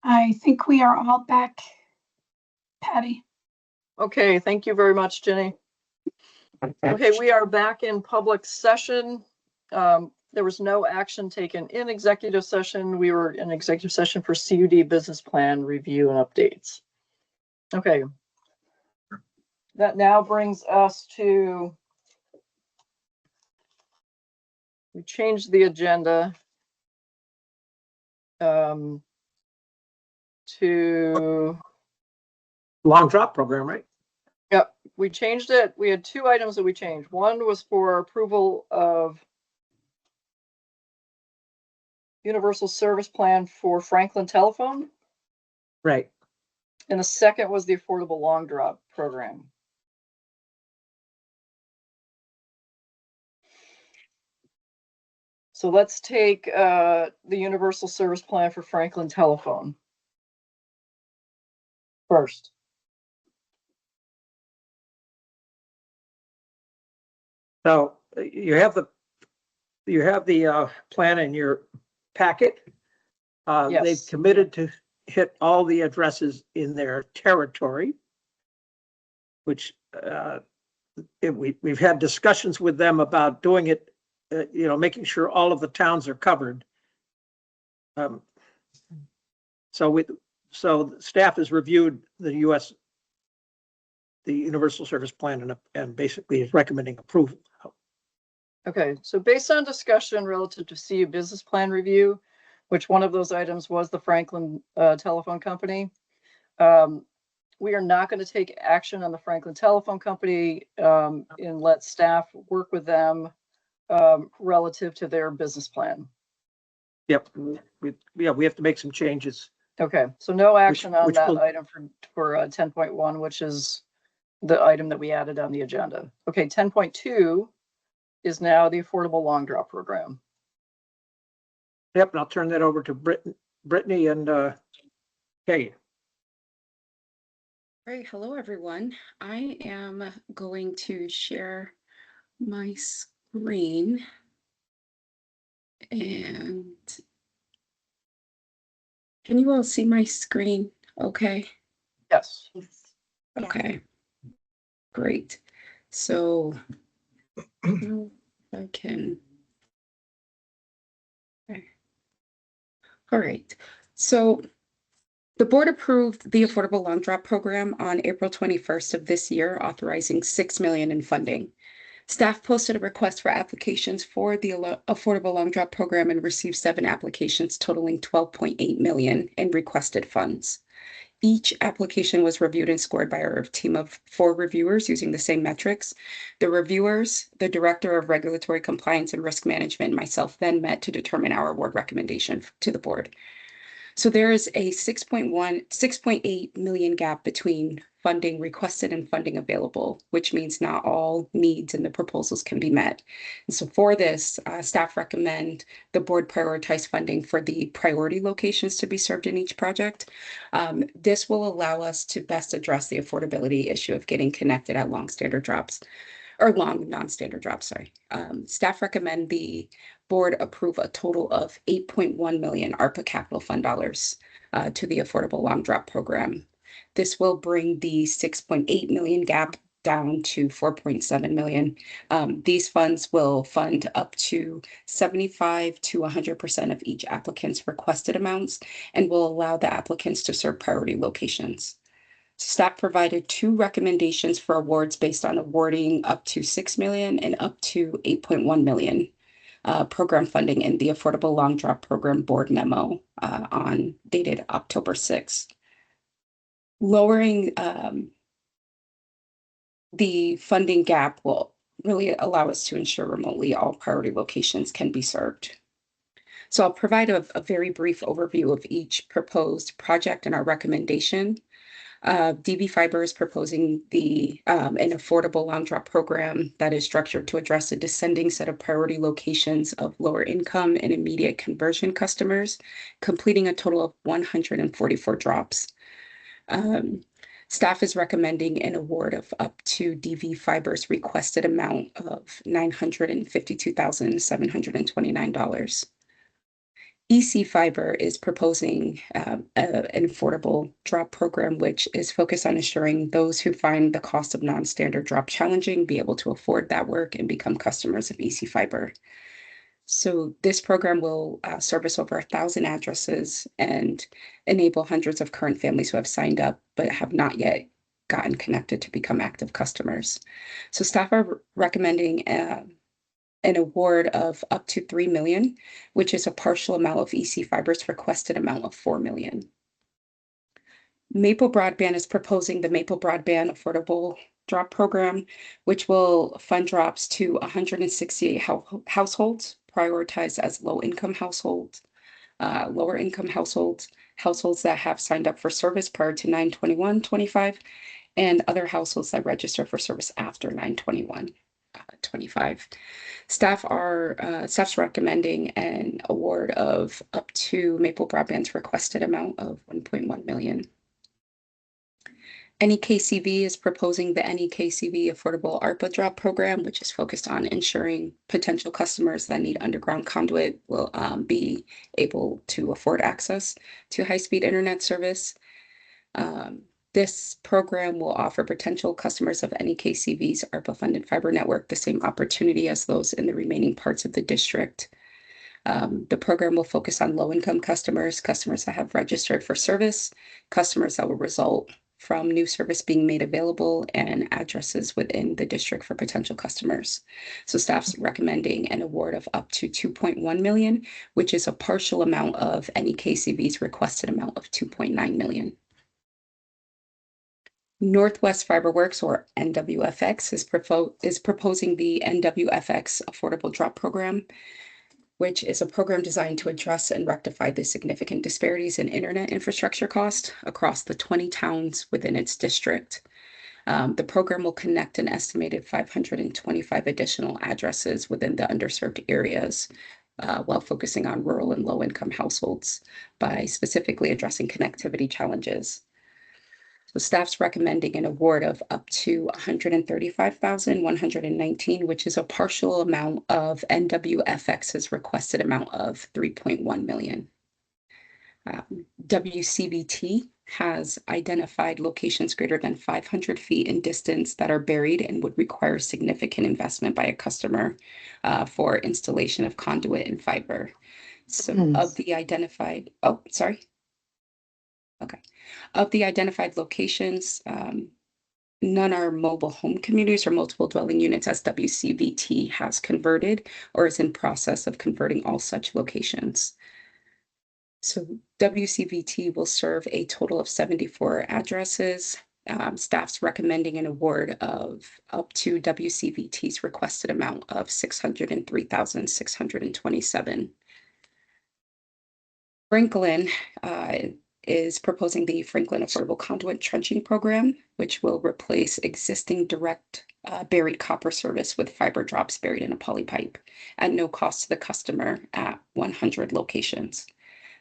I think we are all back, Patty.
Okay, thank you very much, Jenny. Okay, we are back in public session. There was no action taken in executive session. We were in executive session for CUD business plan review and updates. Okay. That now brings us to, we changed the agenda to,
Long drop program, right?
yep, we changed it. We had two items that we changed. One was for approval of universal service plan for Franklin Telephone.
Right.
And the second was the affordable long drop program. So let's take the universal service plan for Franklin Telephone first.
So you have the plan in your packet.
Yes.
They've committed to hit all the addresses in their territory, which we've had discussions with them about doing it, making sure all of the towns are covered. So staff has reviewed the Universal Service Plan and basically is recommending approval.
Okay, so based on discussion relative to CU business plan review, which one of those items was the Franklin Telephone Company, we are not going to take action on the Franklin Telephone Company and let staff work with them relative to their business plan.
Yep, we have to make some changes.
Okay, so no action on
which
that
will-
item for 10.1, which is the item that we added on the agenda. Okay, 10.2 is now the affordable long drop program.
Yep, and I'll turn that over to Brittany and Kay.
Right, hello everyone. I am going to share my screen and can you all see my screen? Okay.
Yes.
Okay. Great. So I can. Okay. All right. So the board approved the Affordable Long Drop Program on April 21st of this year, authorizing $6 million in funding. Staff posted a request for applications for the Affordable Long Drop Program and received 7 applications totaling $12.8 million in requested funds. Each application was reviewed and scored by our team of 4 reviewers using the same metrics. The reviewers, the Director of Regulatory Compliance and Risk Management, and myself then met to determine our award recommendation to the board. So there is a 6.8 million gap between funding requested and funding available, which means not all needs in the proposals can be met. And so for this, staff recommend the board prioritize funding for the priority locations to be served in each project. This will allow us to best address the affordability issue of getting connected at long standard drops. Or long non-standard drops, sorry. Staff recommend the board approve a total of 8.1 million ARPA capital fund dollars to the Affordable Long Drop Program. This will bring the 6.8 million gap down to 4.7 million. These funds will fund up to 75 to 100% of each applicant's requested amounts and will allow the applicants to serve priority locations. Staff provided 2 recommendations for awards based on awarding up to 6 million and up to 8.1 million program funding in the Affordable Long Drop Program board memo dated October 6th. Lowering the funding gap will really allow us to ensure remotely all priority locations can be served. So I'll provide a very brief overview of each proposed project and our recommendation. DV Fiber is proposing an affordable long drop program that is structured to address a descending set of priority locations of lower income and immediate conversion customers, completing a total of 144 drops. Staff is recommending an award of up to DV Fiber's requested amount of $952,729. EC Fiber is proposing an affordable drop program, which is focused on ensuring those who find the cost of non-standard drop challenging be able to afford that work and become customers of EC Fiber. So this program will service over 1,000 addresses and enable hundreds of current families who have signed up but have not yet gotten connected to become active customers. So staff are recommending an award of up to $3 million, which is a partial amount of EC Fiber's requested amount of $4 million. Maple Broadband is proposing the Maple Broadband Affordable Drop Program, which will fund drops to 168 households, prioritized as low-income households, lower-income households, households that have signed up for service prior to 9/21/25, and other households that register for service after 9/21/25. Staff's recommending an award of up to Maple Broadband's requested amount of $1.1 million. NEKCV is proposing the NEKCV Affordable ARPA Drop Program, which is focused on ensuring potential customers that need underground conduit will be able to afford access to high-speed internet service. This program will offer potential customers of NEKCV's ARPA-funded fiber network the same opportunity as those in the remaining parts of the district. The program will focus on low-income customers, customers that have registered for service, customers that will result from new service being made available, and addresses within the district for potential customers. So staff's recommending an award of up to $2.1 million, which is a partial amount of NEKCV's requested amount of $2.9 million. Northwest Fiberworks, or NWFX, is proposing the NWFX Affordable Drop Program, which is a program designed to address and rectify the significant disparities in internet infrastructure cost across the 20 towns within its district. The program will connect an estimated 525 additional addresses within the underserved areas while focusing on rural and low-income households by specifically addressing connectivity challenges. So staff's recommending an award of up to $135,119, which is a partial amount of NWFX's requested amount of $3.1 million. WCVT has identified locations greater than 500 feet in distance that are buried and would require significant investment by a customer for installation of conduit and fiber. So of the identified, Of the identified locations, none are mobile home communities or multiple dwelling units, as WCVT has converted or is in process of converting all such locations. So WCVT will serve a total of 74 addresses. Staff's recommending an award of up to WCVT's requested amount of $603,627. Franklin is proposing the Franklin Affordable Conduit Trenching Program, which will replace existing direct buried copper service with fiber drops buried in a poly pipe at no cost to the customer at 100 locations.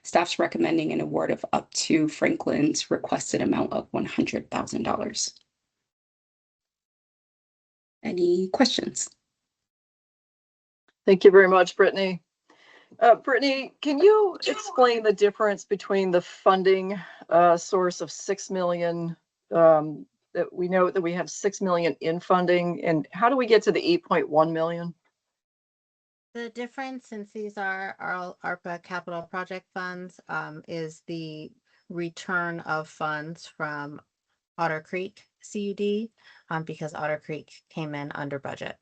Staff's recommending an award of up to Franklin's requested amount of $100,000. Any questions?
Thank you very much, Brittany. Brittany, can you explain the difference between the funding source of $6 million, that we know that we have $6 million in funding, and how do we get to the $8.1 million?
The difference, since these are our ARPA capital project funds, is the return of funds from Otter Creek CUD, because Otter Creek came in under budget.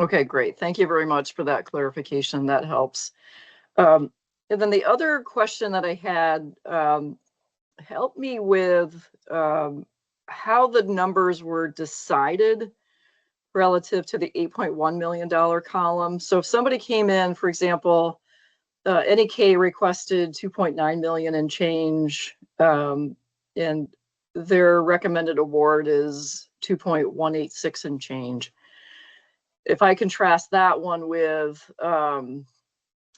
Okay, great. Thank you very much for that clarification. That helps. And then the other question that I had, help me with how the numbers were decided relative to the $8.1 million column. So if somebody came in, for example, NEK requested 2.9 million and change, and their recommended award is 2.186 and change. If I contrast that one with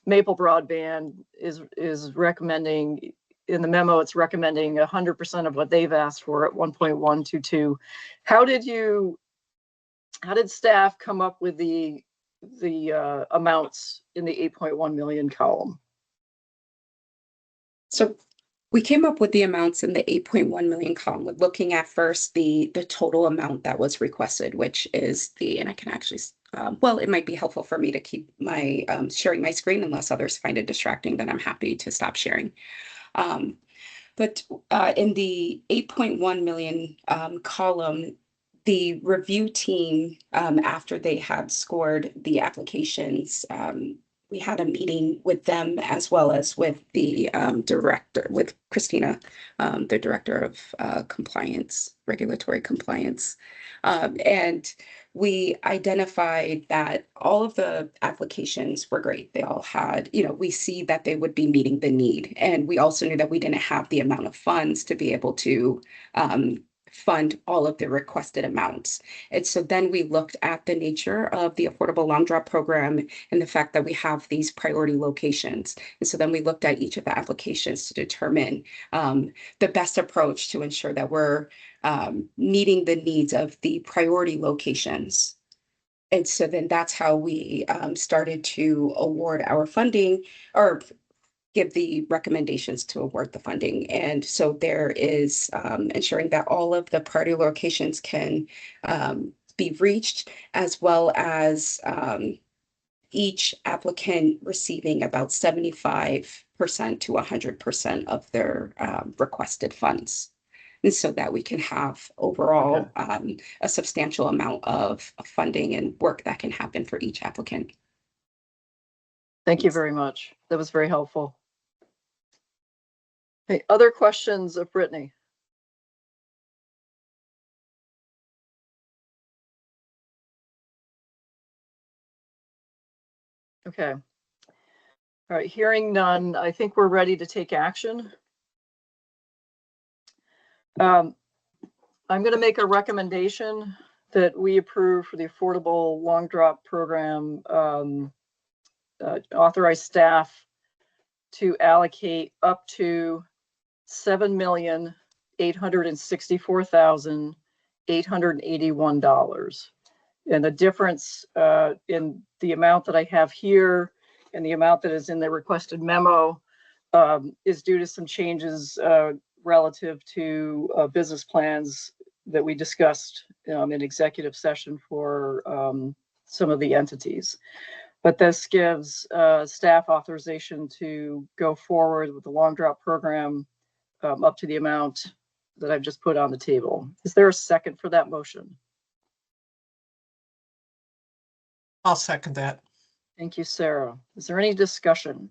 Maple Broadband is recommending, in the memo, it's recommending 100% of what they've asked for at 1.122. How did staff come up with the amounts in the 8.1 million column?
So we came up with the amounts in the 8.1 million column with looking at first the total amount that was requested, which is and I can actually, well, it might be helpful for me to keep my sharing my screen unless others find it distracting, then I'm happy to stop sharing. But in the 8.1 million column, the review team, after they had scored the applications, we had a meeting with them as well as with the director, with Christina, the director of compliance, regulatory compliance. And we identified that all of the applications were great. They all had, we see that they would be meeting the need. And we also knew that we didn't have the amount of funds to be able to fund all of the requested amounts. And so then we looked at the nature of the Affordable Long Drop program and the fact that we have these priority locations. And so then we looked at each of the applications to determine the best approach to ensure that we're meeting the needs of the priority locations. And so then that's how we started to award our funding, or give the recommendations to award the funding. And so there is ensuring that all of the priority locations can be reached, as well as each applicant receiving about 75% to 100% of their requested funds. And so that we can have overall a substantial amount of funding and work that can happen for each applicant.
Thank you very much. That was very helpful. Okay, other questions of Brittany? Okay. All right, hearing none, I think we're ready to take action. I'm going to make a recommendation that we approve for the Affordable Long Drop program, authorize staff to allocate up to $7,864,881. And the difference in the amount that I have here and the amount that is in the requested memo is due to some changes relative to business plans that we discussed in executive session for some of the entities. But this gives staff authorization to go forward with the long drop program up to the amount that I've just put on the table. Is there a second for that motion?
I'll second that.
Thank you, Sarah. Is there any discussion?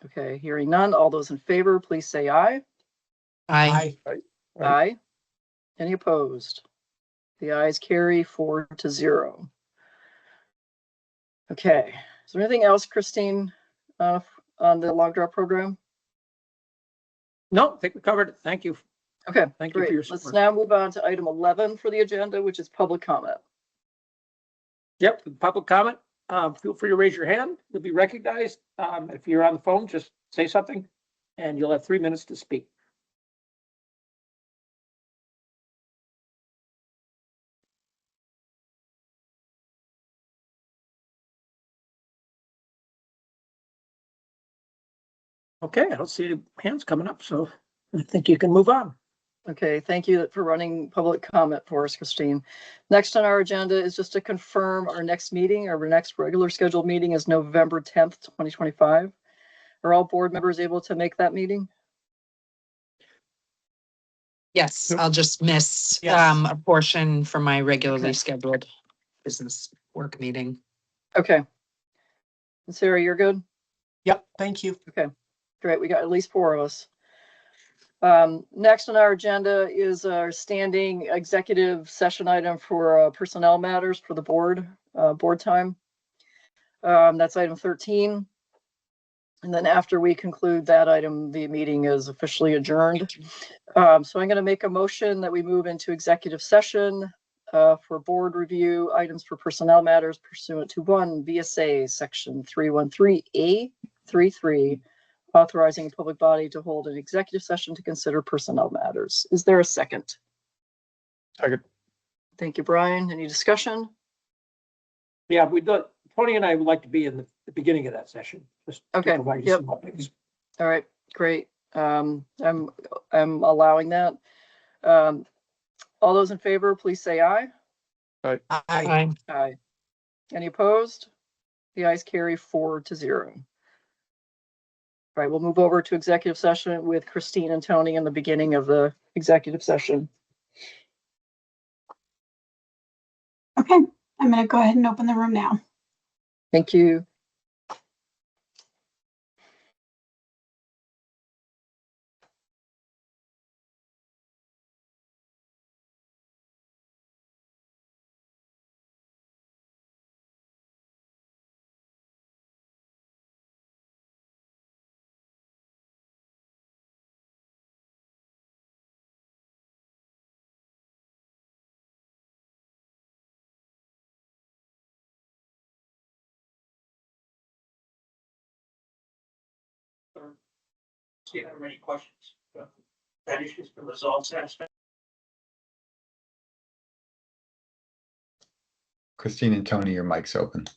Okay, hearing none. All those in favor, please say aye.
Aye.
Aye. Any opposed? The ayes carry 4-0. Okay, is there anything else, Christine, on the long drop program?
No, I think we covered it. Thank you.
Okay,
Thank you
great.
for your
Let's
support.
now move on to item 11 for the agenda, which is public comment.
Yep, public comment. Feel free to raise your hand. You'll be recognized. If you're on the phone, just say something and you'll have 3 minutes to speak. Okay, I don't see any hands coming up, so I think you can move on.
Okay, thank you for running public comment for us, Christine. Next on our agenda is just to confirm our next meeting. Our next regular scheduled meeting is November 10th, 2025. Are all board members able to make that meeting?
Yes, I'll just miss
Yes.
a portion from my regularly
Okay.
scheduled business work meeting.
Okay. And Sarah, you're good?
Yep, thank you.
Okay, great. We got at least 4 of us. Next on our agenda is our standing executive session item for personnel matters for the board time. That's item 13. And then after we conclude that item, the meeting is officially adjourned. So I'm going to make a motion that we move into executive session for board review items for personnel matters pursuant to 1 VSA section 313A33, authorizing a public body to hold an executive session to consider personnel matters. Is there a second?
Second.
Thank you, Brian. Any discussion?
Yeah, Tony and I would like to be in the beginning of that session. Just to
Okay,
provide you
yep.
some updates.
All right, great. I'm allowing that. All those in favor, please say aye.
Aye.
Aye. Any opposed? The ayes carry 4-0. All right, we'll move over to executive session with Christine and Tony in the beginning of the executive session.
Okay, I'm gonna go ahead and open the room now.
Thank you.
See if you have any questions. That issue's been resolved satisfactorily.
Christine and Tony, your mic's open.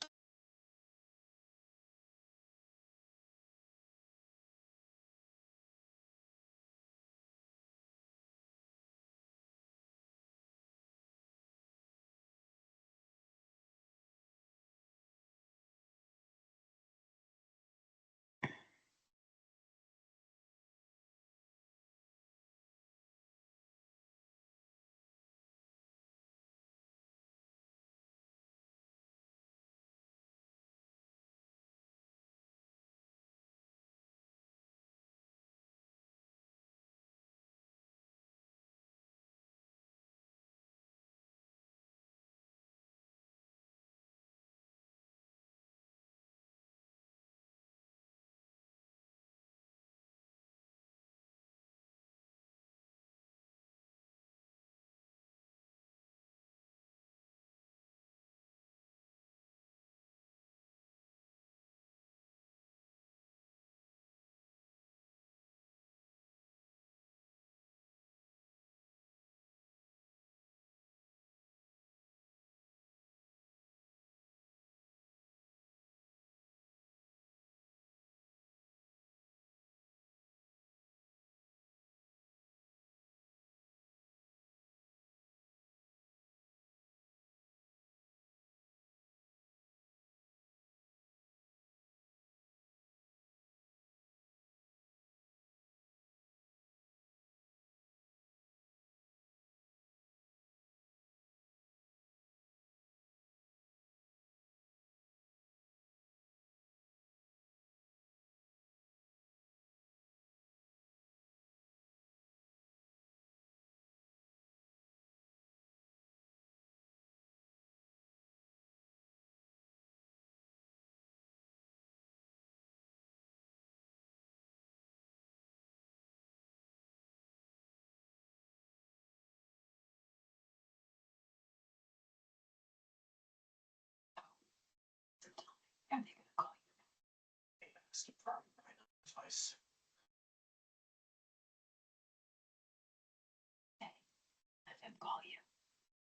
Have him call you.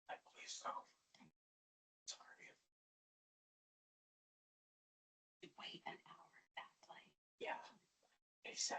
I believe so. Sorry.
Wait an hour exactly.
Yeah. He said